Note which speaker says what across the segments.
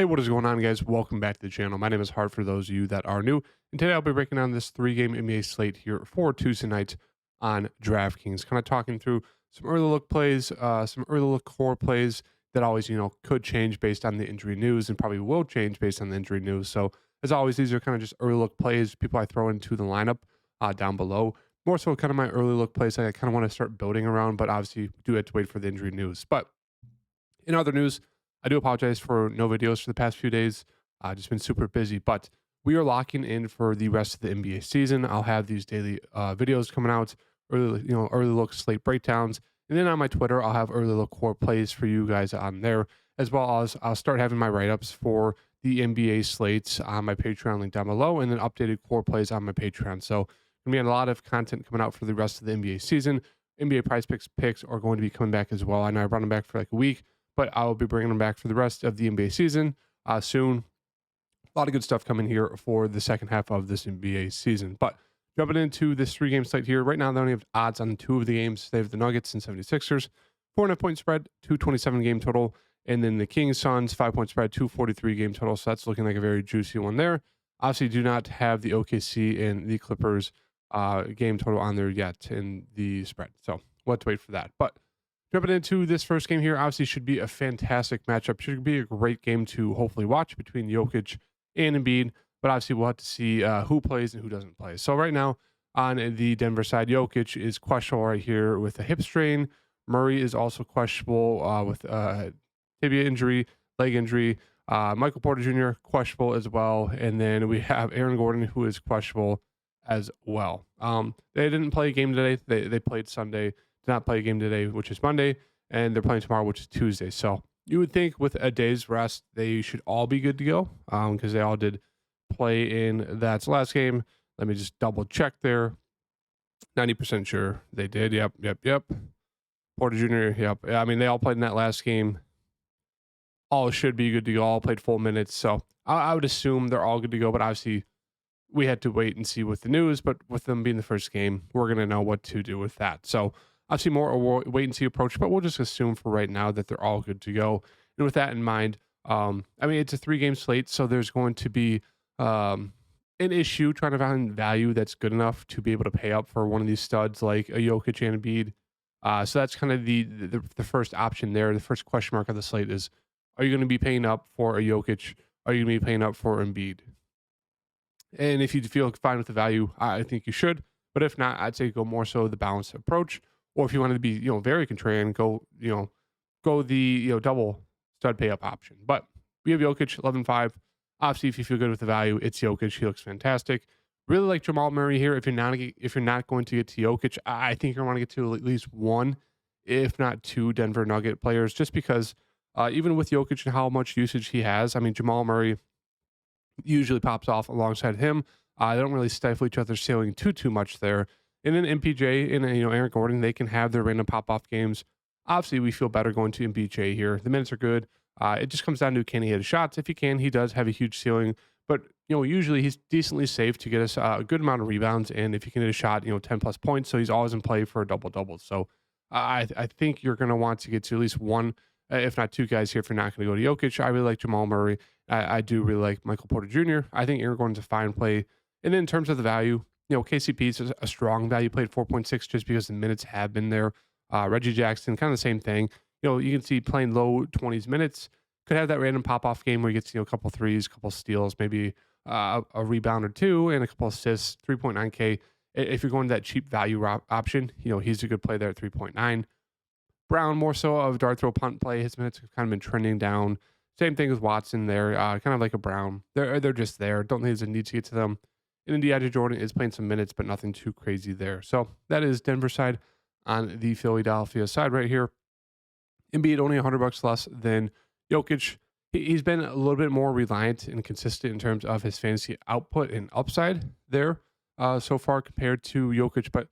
Speaker 1: Hey, what is going on, guys? Welcome back to the channel. My name is Hart for those of you that are new. And today I'll be breaking down this three-game NBA slate here for Tuesday night on DraftKings. Kind of talking through some early look plays, some early look core plays that always, could change based on the injury news and probably will change based on the injury news. So, as always, these are kind of just early look plays, people I throw into the lineup down below. More so kind of my early look plays I kind of want to start building around, but obviously do have to wait for the injury news. But in other news, I do apologize for no videos for the past few days. I've just been super busy, but we are locking in for the rest of the NBA season. I'll have these daily videos coming out, early look slate breakdowns, and then on my Twitter, I'll have early look core plays for you guys on there, as well as I'll start having my write ups for the NBA slates on my Patreon link down below, and then updated core plays on my Patreon. So gonna be a lot of content coming out for the rest of the NBA season. NBA PrizePicks picks are going to be coming back as well. I know I brought them back for like a week, but I will be bringing them back for the rest of the NBA season soon. A lot of good stuff coming here for the second half of this NBA season. But jumping into this three-game slate here, right now they only have odds on two of the games. They have the Nuggets and 76ers, 4.5-point spread, 227 game total. And then the Kings, Suns, 5-point spread, 243 game total. So that's looking like a very juicy one there. Obviously, do not have the OKC and the Clippers game total on there yet in the spread. So we'll have to wait for that. But jumping into this first game here, obviously should be a fantastic matchup. Should be a great game to hopefully watch between Jokic and Embiid. But obviously we'll have to see who plays and who doesn't play. So right now on the Denver side, Jokic is questionable right here with a hip strain. Murray is also questionable with tibia injury, leg injury. Michael Porter Jr. questionable as well. And then we have Aaron Gordon, who is questionable as well. They didn't play a game today. They played Sunday. Did not play a game today, which is Monday, and they're playing tomorrow, which is Tuesday. So you would think with a day's rest, they should all be good to go because they all did play in that last game. Let me just double check there. 90% sure they did. Yep. Porter Jr., yep. I mean, they all played in that last game. All should be good to go. All played full minutes. So I would assume they're all good to go, but obviously we had to wait and see with the news. But with them being the first game, we're going to know what to do with that. So obviously more a wait and see approach, but we'll just assume for right now that they're all good to go. And with that in mind, I mean, it's a 3-game slate, so there's going to be an issue trying to find value that's good enough to be able to pay up for one of these studs like a Jokic and Embiid. So that's kind of the first option there. The first question mark of the slate is, are you going to be paying up for a Jokic? Are you going to be paying up for Embiid? And if you feel fine with the value, I think you should. But if not, I'd say go more so the balanced approach. Or if you wanted to be, very contrarian, go the, double stud pay up option. But we have Jokic 11.5. Obviously, if you feel good with the value, it's Jokic. He looks fantastic. Really like Jamal Murray here. If you're not going to get to Jokic, I think you want to get to at least one, if not two, Denver Nugget players, just because even with Jokic and how much usage he has, I mean, Jamal Murray usually pops off alongside him. They don't really stifle each other's ceiling too much there. And then MPJ and Aaron Gordon, they can have their random pop-off games. Obviously, we feel better going to MPJ here. The minutes are good. It just comes down to can he hit his shots. If he can, he does have a huge ceiling. But usually he's decently safe to get us a good amount of rebounds. And if he can hit a shot, 10+ points, so he's always in play for a double-double. So I think you're going to want to get to at least one, if not two guys here if you're not going to go to Jokic. I really like Jamal Murray. I do really like Michael Porter Jr. I think Aaron Gordon's a fine play. And then in terms of the value, KCP is a strong value play at 4.6 just because the minutes have been there. Reggie Jackson, kind of the same thing. You can see playing low 20s minutes. Could have that random pop-off game where he gets, a couple threes, a couple steals, maybe a rebound or two, and a couple assists, 3.9K. If you're going to that cheap value option, he's a good play there at 3.9. Brown, more so of dart throw punt play. His minutes have kind of been trending down. Same thing with Watson there, kind of like a Brown. They're just there. Don't think there's a need to get to them. And then DeAndre Jordan is playing some minutes, but nothing too crazy there. So that is Denver side. On the Philadelphia side right here, Embiid only $100 less than Jokic. He's been a little bit more reliant and consistent in terms of his fantasy output and upside there so far compared to Jokic. But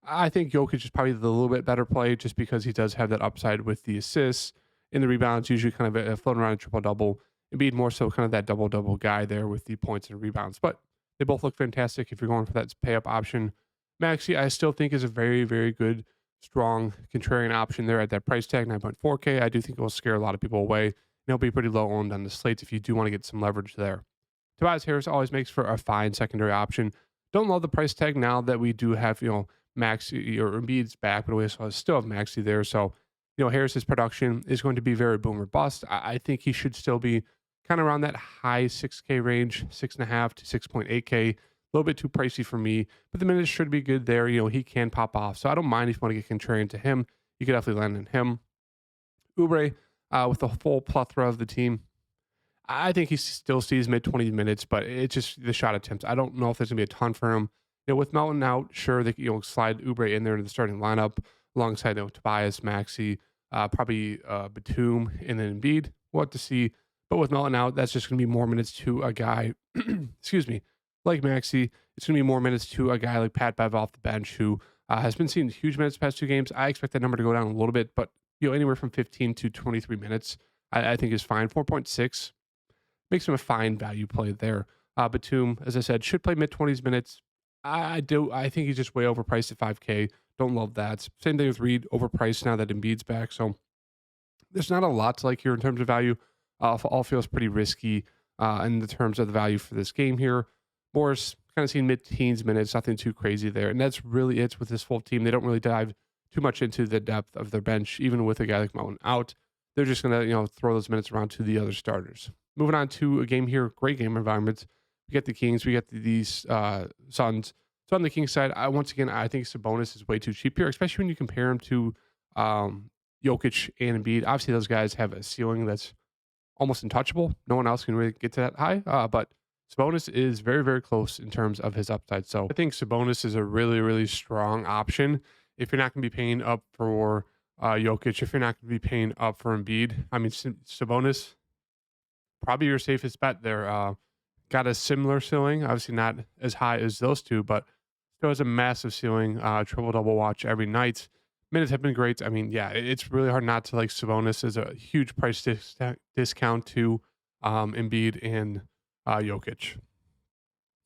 Speaker 1: I think Jokic is probably the little bit better play just because he does have that upside with the assists and the rebounds, usually kind of floating around a triple-double. Embiid more so kind of that double-double guy there with the points and rebounds. But they both look fantastic if you're going for that pay-up option. Maxey, I still think is a very, very good, strong contrarian option there at that price tag, 9.4K. I do think it will scare a lot of people away. he'll be pretty low owned on the slates if you do want to get some leverage there. Tobias Harris always makes for a fine secondary option. Don't love the price tag now that we do have, Maxi or Embiid's back, but we also still have Maxi there. So, Harris's production is going to be very boom or bust. I think he should still be kind of around that high 6K range, 6.5 to 6.8K. A little bit too pricey for me, but the minutes should be good there. He can pop off. So I don't mind if you want to get contrarian to him. You could definitely land on him. Oubre, with the full plethora of the team, I think he still sees mid 20 minutes, but it's just the shot attempts. I don't know if there's gonna be a ton for him. With Melton out, sure they slide Oubre in there in the starting lineup alongside Tobias, Maxi, probably Batum, and then Embiid. We'll have to see. But with Melton out, that's just gonna be more minutes to a guy, excuse me, like Maxi. It's gonna be more minutes to a guy like Pat Bev off the bench who has been seeing huge minutes the past 2 games. I expect that number to go down a little bit, but anywhere from 15 to 23 minutes, I think is fine. 4.6 makes him a fine value play there. Batum, as I said, should play mid 20s minutes. I think he's just way overpriced at 5K. Don't love that. Same thing with Reed, overpriced now that Embiid's back. So there's not a lot to like here in terms of value. All feels pretty risky in the terms of the value for this game here. Morris kind of seen mid-teens minutes, nothing too crazy there. And that's really it with this full team. They don't really dive too much into the depth of their bench, even with a guy like Mountain out. They're just going to, throw those minutes around to the other starters. Moving on to a game here, great game environments. We get the Kings, we get these Suns. So on the Kings side, I think Sabonis is way too cheap here, especially when you compare him to Jokic and Embiid. Obviously, those guys have a ceiling that's almost untouchable. No one else can really get to that high, but Sabonis is very, very close in terms of his upside. So I think Sabonis is a really, really strong option if you're not going to be paying up for Jokic, if you're not going to be paying up for Embiid. I mean, Sabonis, probably your safest bet there. Got a similar ceiling, obviously not as high as those two, but still has a massive ceiling. Triple-double watch every night. Minutes have been great. I mean, yeah, it's really hard not to like Sabonis as a huge price discount to Embiid and Jokic.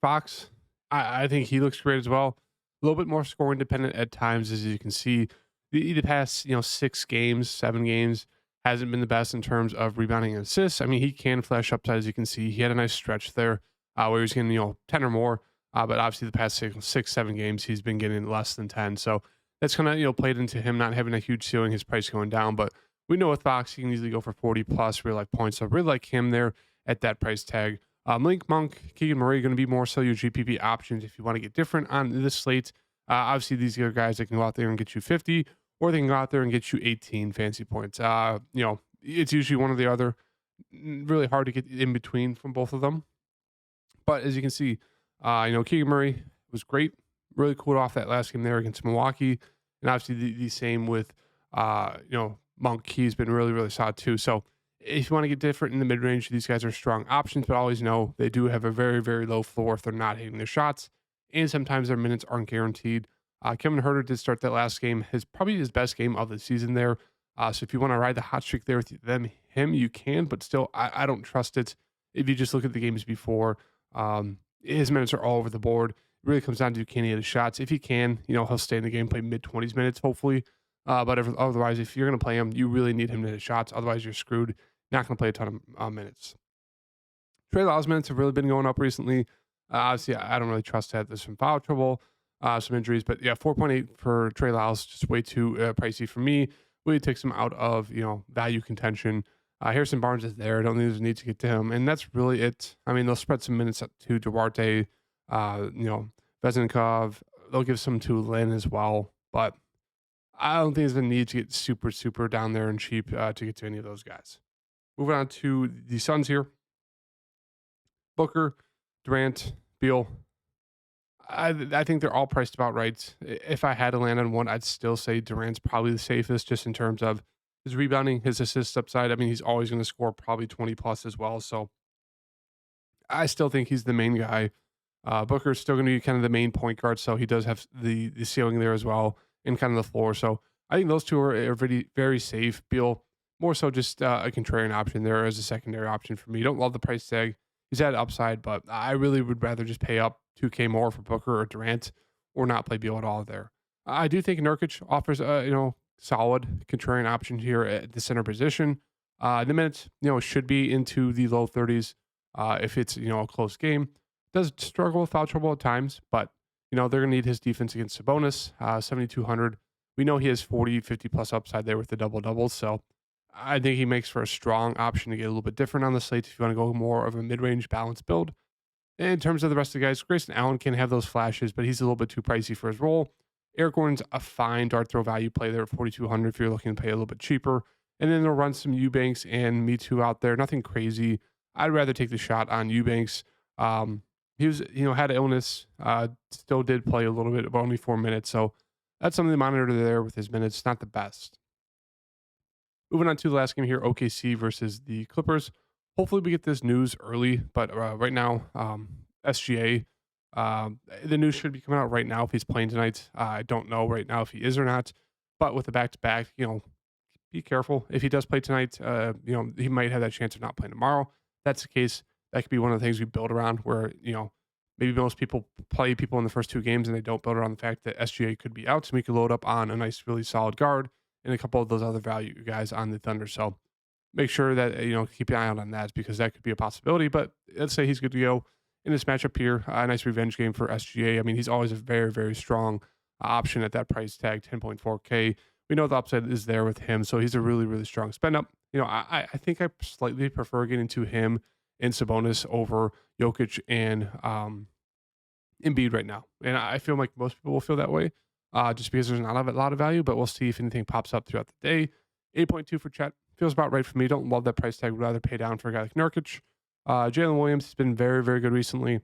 Speaker 1: Fox, I think he looks great as well. A little bit more scoring dependent at times, as you can see. The past 6 games, 7 games hasn't been the best in terms of rebounding and assists. I mean, he can flash upside, as you can see. He had a nice stretch there where he was getting 10 or more, but obviously the past 6-7 games he's been getting less than 10. So that's kind of played into him not having a huge ceiling, his price going down. But we know with Fox he can easily go for 40 plus real life points. So I really like him there at that price tag. Malik Monk, Keegan Murray going to be more so your GPP options if you want to get different on this slate. Obviously, these are guys that can go out there and get you 50, or they can go out there and get you 18 fancy points. It's usually one or the other. Really hard to get in between from both of them. But as you can see, Keegan Murray was great. Really cooled off that last game there against Milwaukee. And obviously the same with, Monk. He's been really, really solid too. So if you want to get different in the mid-range, these guys are strong options, but always know they do have a very, very low floor if they're not hitting their shots. And sometimes their minutes aren't guaranteed. Kevin Huerter did start that last game. Probably his best game of the season there. So if you want to ride the hot streak there with him, you can, but still, I don't trust it. If you just look at the games before, his minutes are all over the board. It really comes down to can he hit his shots. If he can, he'll stay in the game, play mid-20s minutes, hopefully. But otherwise, if you're going to play him, you really need him to hit shots. Otherwise, you're screwed. Not going to play a ton of minutes. Trey Lyles minutes have really been going up recently. Obviously, I don't really trust that. There's some foul trouble, some injuries. But yeah, 4.8 for Trey Lyles, just way too pricey for me. Really takes him out of, value contention. Harrison Barnes is there. I don't think there's a need to get to him. And that's really it. I mean, they'll spread some minutes up to Duarte, Vezenkov. They'll give some to Lynn as well. But I don't think there's a need to get super, super down there and cheap to get to any of those guys. Moving on to the Suns here. Booker, Durant, Beal. I think they're all priced about right. If I had to land on one, I'd still say Durant's probably the safest just in terms of his rebounding, his assists upside. I mean, he's always going to score probably 20 plus as well. So I still think he's the main guy. Booker's still going to be kind of the main point guard. So he does have the ceiling there as well and kind of the floor. So I think those two are very, very safe. Beal, more so just a contrarian option there as a secondary option for me. Don't love the price tag. He's had upside, but I really would rather just pay up 2K more for Booker or Durant or not play Beal at all there. I do think Nurkic offers a solid contrarian option here at the center position. The minutes, should be into the low 30s if it's, a close game. Does struggle with foul trouble at times, but, they're going to need his defense against Sabonis, 7,200. We know he has 40, 50 plus upside there with the double doubles. So I think he makes for a strong option to get a little bit different on the slate if you want to go more of a mid range balanced build. In terms of the rest of the guys, Grayson Allen can have those flashes, but he's a little bit too pricey for his role. Eric Gordon's a fine dart throw value play there at 4,200 if you're looking to pay a little bit cheaper. And then they'll run some Eubanks and Me Too out there. Nothing crazy. I'd rather take the shot on Eubanks. He was, had illness, still did play a little bit, but only 4 minutes. So that's something to monitor there with his minutes. Not the best. Moving on to the last game here, OKC versus the Clippers. Hopefully we get this news early, but right now, SGA, the news should be coming out right now if he's playing tonight. I don't know right now if he is or not, but with the back-to-back, be careful. If he does play tonight, he might have that chance of not playing tomorrow. If that's the case, that could be one of the things we build around where, maybe most people play people in the first 2 games and they don't build around the fact that SGA could be out. So we could load up on a nice, really solid guard and a couple of those other value guys on the Thunder. So make sure that, keep an eye out on that because that could be a possibility. But let's say he's good to go in this matchup here. A nice revenge game for SGA. I mean, he's always a very, very strong option at that price tag, 10.4K. We know the upside is there with him. So he's a really, really strong spend up. I think I slightly prefer getting to him and Sabonis over Jokic and Embiid right now. And I feel like most people will feel that way just because there's not a lot of value, but we'll see if anything pops up throughout the day. 8.2 for Chet. Feels about right for me. Don't love that price tag. Would rather pay down for a guy like Nurkic. Jalen Williams has been very, very good recently.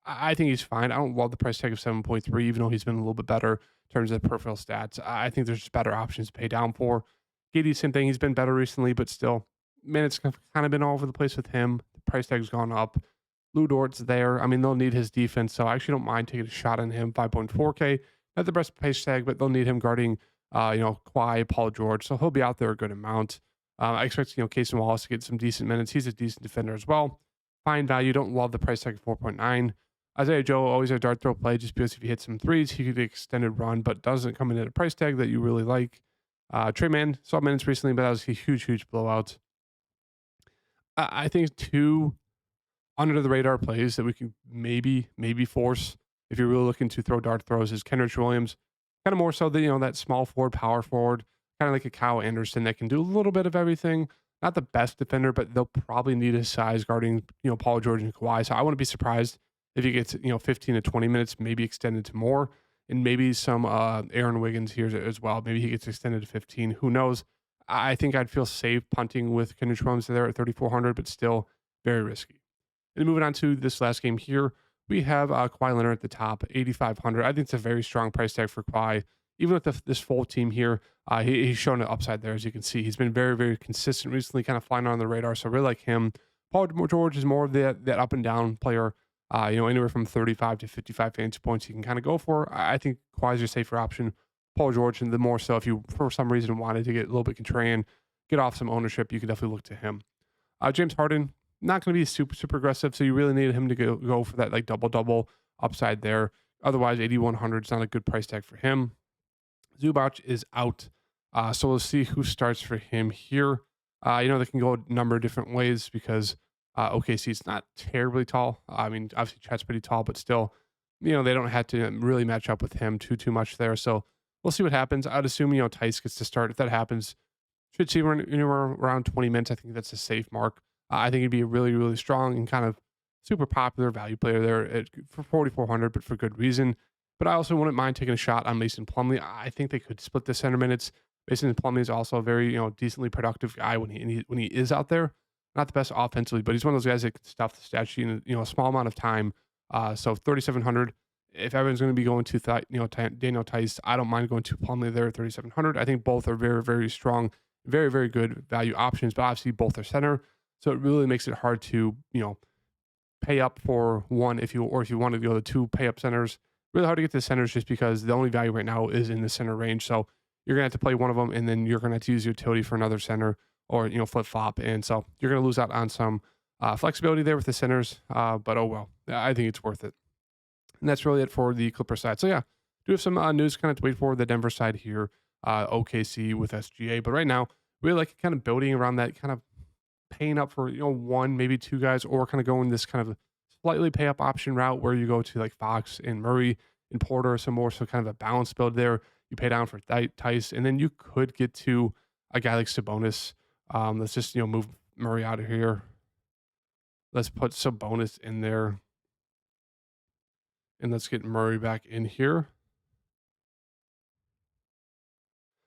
Speaker 1: I think he's fine. I don't love the price tag of 7.3, even though he's been a little bit better in terms of peripheral stats. I think there's just better options to pay down for. Giddey, same thing. He's been better recently, but still, minutes have kind of been all over the place with him. The price tag's gone up. Lou Dort's there. I mean, they'll need his defense, so I actually don't mind taking a shot on him. 5.4K. Not the best price tag, but they'll need him guarding, Kawhi, Paul George, so he'll be out there a good amount. I expect, Casey Wallace to get some decent minutes. He's a decent defender as well. Fine value. Don't love the price tag of 4.9. Isaiah Joe, always a dart throw play just because if he hits some threes, he could get extended run, but doesn't come in at a price tag that you really like. Trey Mann, saw minutes recently, but that was a huge, huge blowout. I think 2 under the radar plays that we can maybe force if you're really looking to throw dart throws is Kenrich Williams. Kind of more so that, that small forward, power forward, kind of like a Kyle Anderson that can do a little bit of everything. Not the best defender, but they'll probably need his size guarding, Paul George and Kawhi. So I wouldn't be surprised if he gets, 15 to 20 minutes, maybe extended to more, and maybe some Aaron Wiggins here as well. Maybe he gets extended to 15. Who knows? I think I'd feel safe punting with Kenrich Williams there at 3,400, but still very risky. And moving on to this last game here, we have Kawhi Leonard at the top, 8,500. I think it's a very strong price tag for Kawhi. Even with this full team here, he's shown an upside there, as you can see. He's been very, very consistent recently, kind of flying on the radar, so I really like him. Paul George is more of that up and down player, anywhere from 35 to 55 fantasy points you can kind of go for. I think Kawhi's your safer option. Paul George, and the more so if you, for some reason, wanted to get a little bit contrarian, get off some ownership, you could definitely look to him. James Harden, not going to be super, super aggressive, so you really need him to go for that like double-double upside there. Otherwise, 8,100 is not a good price tag for him. Zubac is out, so we'll see who starts for him here. They can go a number of different ways because OKC is not terribly tall. I mean, obviously Chet's pretty tall, but still, they don't have to really match up with him too much there. So we'll see what happens. I'd assume, Tice gets to start. If that happens, should see around 20 minutes. I think that's a safe mark. I think he'd be a really, really strong and kind of super popular value player there for 4,400, but for good reason. But I also wouldn't mind taking a shot on Mason Plumlee. I think they could split the center minutes. Mason Plumlee is also a very, decently productive guy when he is out there. Not the best offensively, but he's one of those guys that can stuff the stat sheet in a small amount of time. So 3,700. If everyone's going to be going to Daniel Tice, I don't mind going to Plumlee there at 3,700. I think both are very, very strong, very, very good value options, but obviously both are center. So it really makes it hard to, pay up for one if you want to go to 2 pay up centers. Really hard to get to the centers just because the only value right now is in the center range. So you're going to have to play one of them and then you're going to have to use your utility for another center or, flip flop. And so you're going to lose out on some flexibility there with the centers. But oh well, I think it's worth it. And that's really it for the Clipper side. So yeah, do have some news kind of to wait for the Denver side here, OKC with SGA. But right now, really like kind of building around that kind of paying up for, one, maybe two guys, or kind of going this kind of slightly pay up option route where you go to like Fox and Murray and Porter or some more. So kind of a balanced build there. You pay down for Tice, and then you could get to a guy like Sabonis. Let's just, move Murray out of here. Let's put Sabonis in there. And let's get Murray back in here.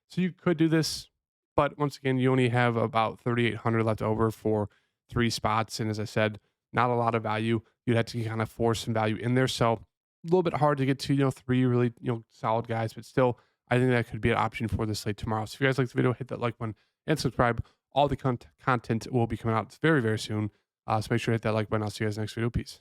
Speaker 1: So you could do this, but once again, you only have about 3,800 left over for three spots. And as I said, not a lot of value. You'd have to kind of force some value in there. So a little bit hard to get to, three really, solid guys, but still, I think that could be an option for this slate tomorrow. So if you guys like the video, hit that like button and subscribe. All the content will be coming out very, very soon. So make sure to hit that like button. I'll see you guys next video. Peace.